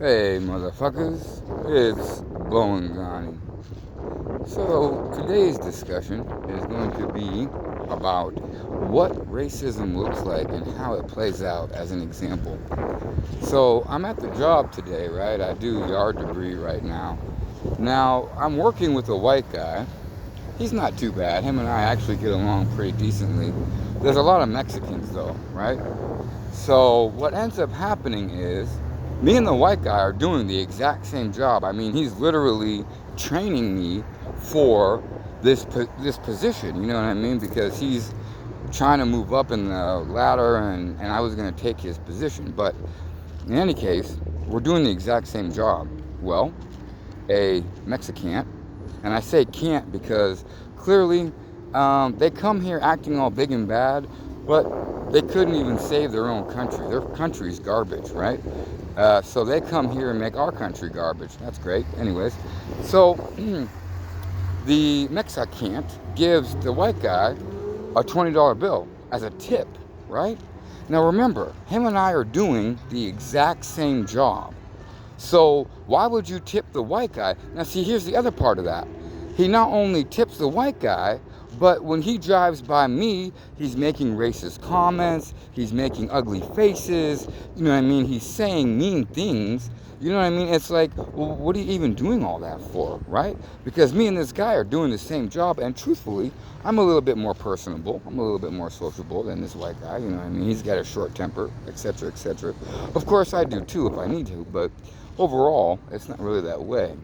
Hey, motherfuckers, it's Blowing Johnny. So, today's discussion is going to be about what racism looks like and how it plays out as an example. So, I'm at the job today, right? I do yard debris right now. Now, I'm working with a white guy. He's not too bad. Him and I actually get along pretty decently. There's a lot of Mexicans, though, right? So what ends up happening is me and the white guy are doing the exact same job. I mean, he's literally training me for this position. You know what I mean? Because he's trying to move up in the ladder, and I was going to take his position. But in any case, we're doing the exact same job. Well, a Mexican, and I say can't because clearly they come here acting all big and bad, but they couldn't even save their own country. Their country's garbage, right? So they come here and make our country garbage. That's great. Anyways, so the Mexican gives the white guy a $20 bill as a tip, right? Now remember, him and I are doing the exact same job. So why would you tip the white guy? Now see, here's the other part of that. He not only tips the white guy, but when he drives by me, he's making racist comments, he's making ugly faces, you know what I mean? He's saying mean things. You know what I mean? It's like, well, what are you even doing all that for, right? Because me and this guy are doing the same job, and truthfully, I'm a little bit more personable, I'm a little bit more sociable than this white guy, you know what I mean? He's got a short temper, etc., etc. Of course, I do too if I need to, but overall, it's not really that way.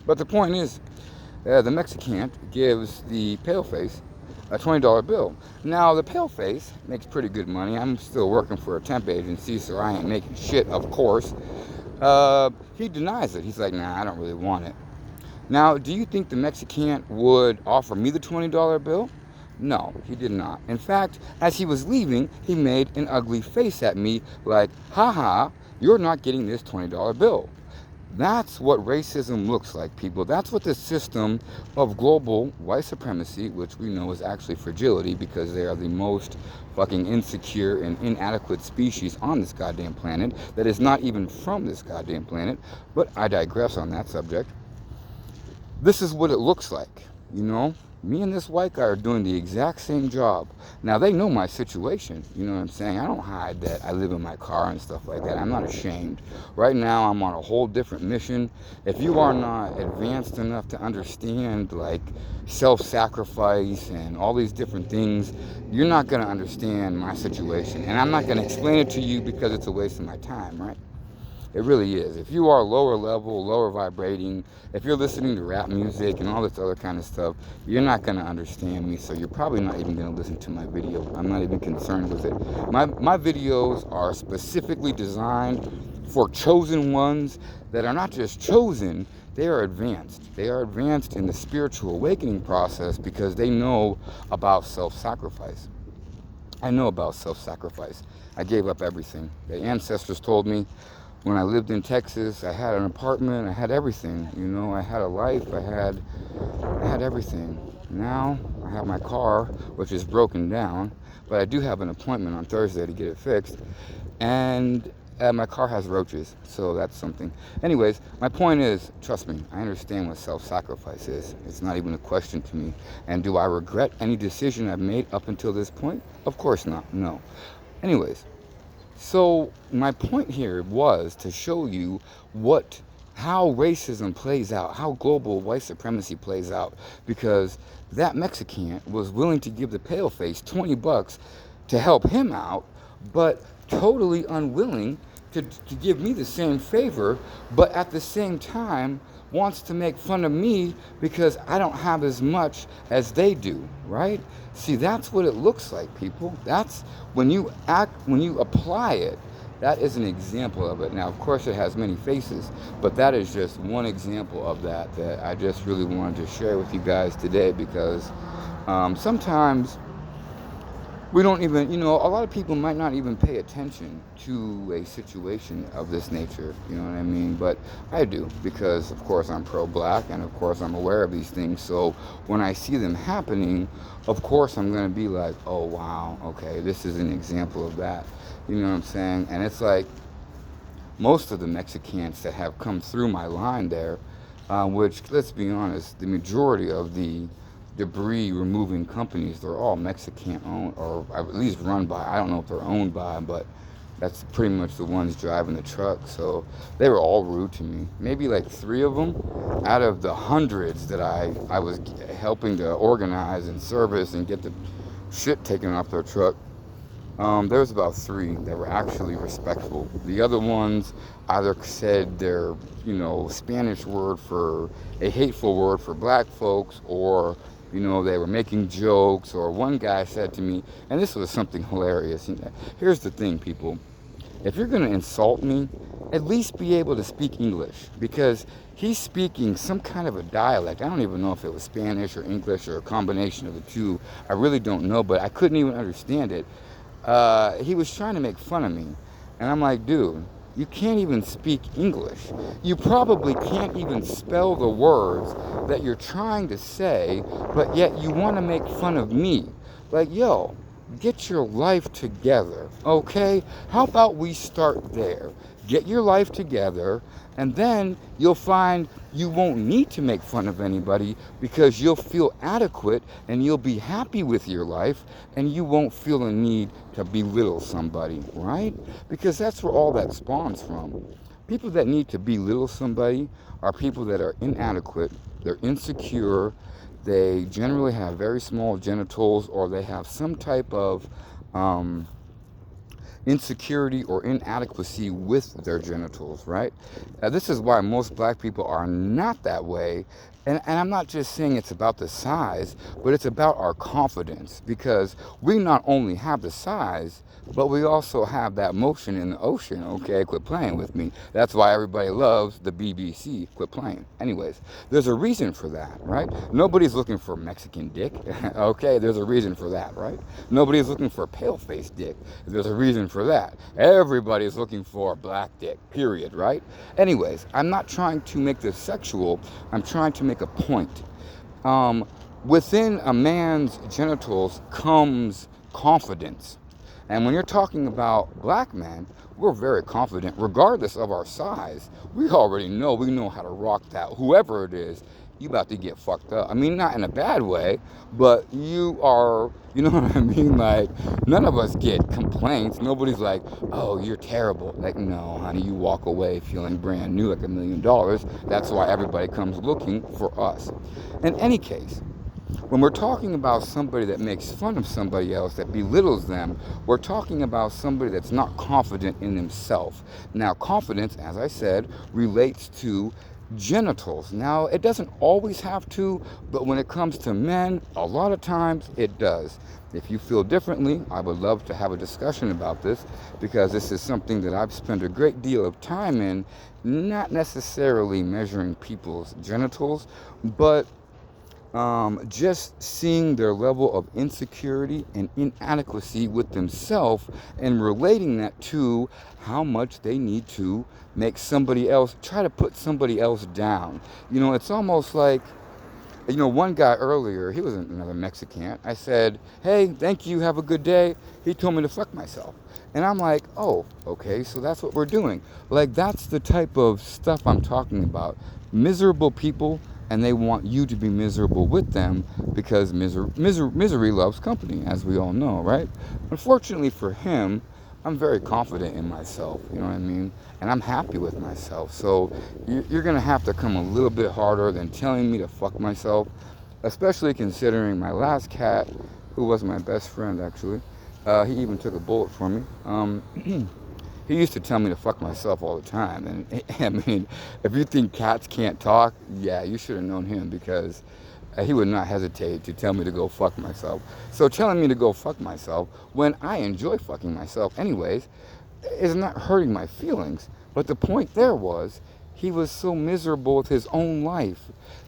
But the point is, the Mexican gives the paleface a $20 bill. Now, the paleface makes pretty good money. I'm still working for a temp agency, so I ain't making shit, of course. He denies it. He's like, nah, I don't really want it. Now, do you think the Mexican would offer me the $20 bill? No, he did not. In fact, as he was leaving, he made an ugly face at me like, haha, you're not getting this $20 bill. That's what racism looks like, people. That's what the system of global white supremacy, which we know is actually fragility because they are the most fucking insecure and inadequate species on this goddamn planet that is not even from this goddamn planet. But I digress on that subject. This is what it looks like, you know? Me and this white guy are doing the exact same job. Now, they know my situation, you know what I'm saying? I don't hide that I live in my car and stuff like that. I'm not ashamed. Right now, I'm on a whole different mission. If you are not advanced enough to understand, like, self-sacrifice and all these different things, you're not going to understand my situation. And I'm not going to explain it to you because it's a waste of my time, right? It really is. If you are lower level, lower vibrating, if you're listening to rap music and all this other kind of stuff, you're not going to understand me, so you're probably not even going to listen to my video. I'm not even concerned with it. My videos are specifically designed for chosen ones that are not just chosen, they are advanced. They are advanced in the spiritual awakening process because they know about self-sacrifice. I know about self-sacrifice. I gave up everything. The ancestors told me when I lived in Texas, I had an apartment, I had everything, you know, I had a life, I had everything. Now I have my car, which is broken down, but I do have an appointment on Thursday to get it fixed, and my car has roaches, so that's something. Anyways, my point is, trust me, I understand what self-sacrifice is. It's not even a question to me. And do I regret any decision I've made up until this point? Of course not, no. Anyways, so my point here was to show you how racism plays out, how global white supremacy plays out, because that Mexican was willing to give the paleface $20 to help him out, but totally unwilling to give me the same favor, but at the same time wants to make fun of me because I don't have as much as they do, right? See, that's what it looks like, people. That's when you apply it, that is an example of it. Now, of course, it has many faces, but that is just one example of that I just really wanted to share with you guys today because sometimes we don't even, you know, a lot of people might not even pay attention to a situation of this nature, you know what I mean? But I do, because of course I'm pro-black and of course I'm aware of these things. So when I see them happening, of course I'm going to be like, oh wow, okay, this is an example of that. You know what I'm saying? And it's like, most of the Mexicans that have come through my line there, which, let's be honest, the majority of the debris removing companies, they're all Mexican owned, or at least run by. I don't know if they're owned by, but that's pretty much the ones driving the truck. So they were all rude to me. Maybe like three of them out of the hundreds that I was helping to organize and service and get the shit taken off their truck. There was about three that were actually respectful. The other ones either said their, Spanish word for a hateful word for black folks, or, they were making jokes. Or one guy said to me, and this was something hilarious. Here's the thing, people. If you're going to insult me, at least be able to speak English, because he's speaking some kind of a dialect. I don't even know if it was Spanish or English or a combination of the two. I really don't know, but I couldn't even understand it. He was trying to make fun of me. And I'm like, dude, you can't even speak English. You probably can't even spell the words that you're trying to say, but yet you want to make fun of me. Like, yo, get your life together, okay? How about we start there? Get your life together, and then you'll find you won't need to make fun of anybody, because you'll feel adequate and you'll be happy with your life, and you won't feel a need to belittle somebody, right? Because that's where all that spawns from. People that need to belittle somebody are people that are inadequate, they're insecure, they generally have very small genitals, or they have some type of insecurity or inadequacy with their genitals, right? This is why most black people are not that way. And I'm not just saying it's about the size, but it's about our confidence, because we not only have the size, but we also have that motion in the ocean. Okay, quit playing with me. That's why everybody loves the BBC. Quit playing. Anyways, there's a reason for that, right? Nobody's looking for Mexican dick. Okay, there's a reason for that, right? Nobody's looking for pale-faced dick. There's a reason for that. Everybody's looking for black dick, period, right? Anyways, I'm not trying to make this sexual. I'm trying to make a point. Within a man's genitals comes confidence. And when you're talking about black men, we're very confident, regardless of our size. We already know, we know how to rock that. Whoever it is, you about to get fucked up. I mean, not in a bad way, but you are, you know what I mean? Like, none of us get complaints. Nobody's like, oh, you're terrible. Like, no, honey, you walk away feeling brand new, like $1 million. That's why everybody comes looking for us. In any case, when we're talking about somebody that makes fun of somebody else, that belittles them, we're talking about somebody that's not confident in himself. Now, confidence, as I said, relates to genitals. Now, it doesn't always have to, but when it comes to men, a lot of times it does. If you feel differently, I would love to have a discussion about this, because this is something that I've spent a great deal of time in, not necessarily measuring people's genitals, but just seeing their level of insecurity and inadequacy with themselves, and relating that to how much they need to make somebody else, try to put somebody else down. It's almost like, one guy earlier, he was another Mexican. I said, hey, thank you, have a good day. He told me to fuck myself. And I'm like, oh, okay, so that's what we're doing. Like, that's the type of stuff I'm talking about. Miserable people, and they want you to be miserable with them, because misery loves company, as we all know, right? Unfortunately for him, I'm very confident in myself, you know what I mean? And I'm happy with myself. So you're going to have to come a little bit harder than telling me to fuck myself, especially considering my last cat, who was my best friend, actually. He even took a bullet for me. He used to tell me to fuck myself all the time. And I mean, if you think cats can't talk, yeah, you should have known him, because he would not hesitate to tell me to go fuck myself. So telling me to go fuck myself, when I enjoy fucking myself anyways, is not hurting my feelings. But the point there was, he was so miserable with his own life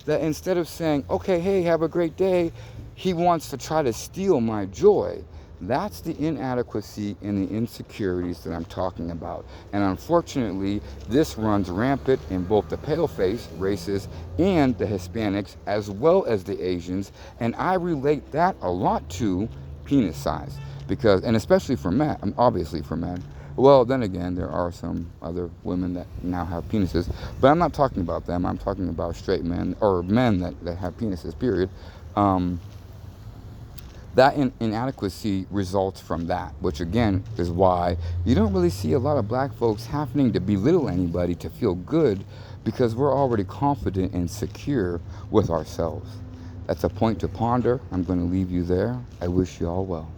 that instead of saying, okay, hey, have a great day, he wants to try to steal my joy. That's the inadequacy and the insecurities that I'm talking about. And unfortunately, this runs rampant in both the pale-faced races and the Hispanics, as well as the Asians. And I relate that a lot to penis size, because, and especially for men, obviously for men, Well, then again, there are some other women that now have penises, but I'm not talking about them. I'm talking about straight men or men that have penises, period. Um, that inadequacy results from that, which again is why you don't really see a lot of black folks having to belittle anybody to feel good because we're already confident and secure with ourselves. That's a point to ponder. I'm going to leave you there. I wish you all well.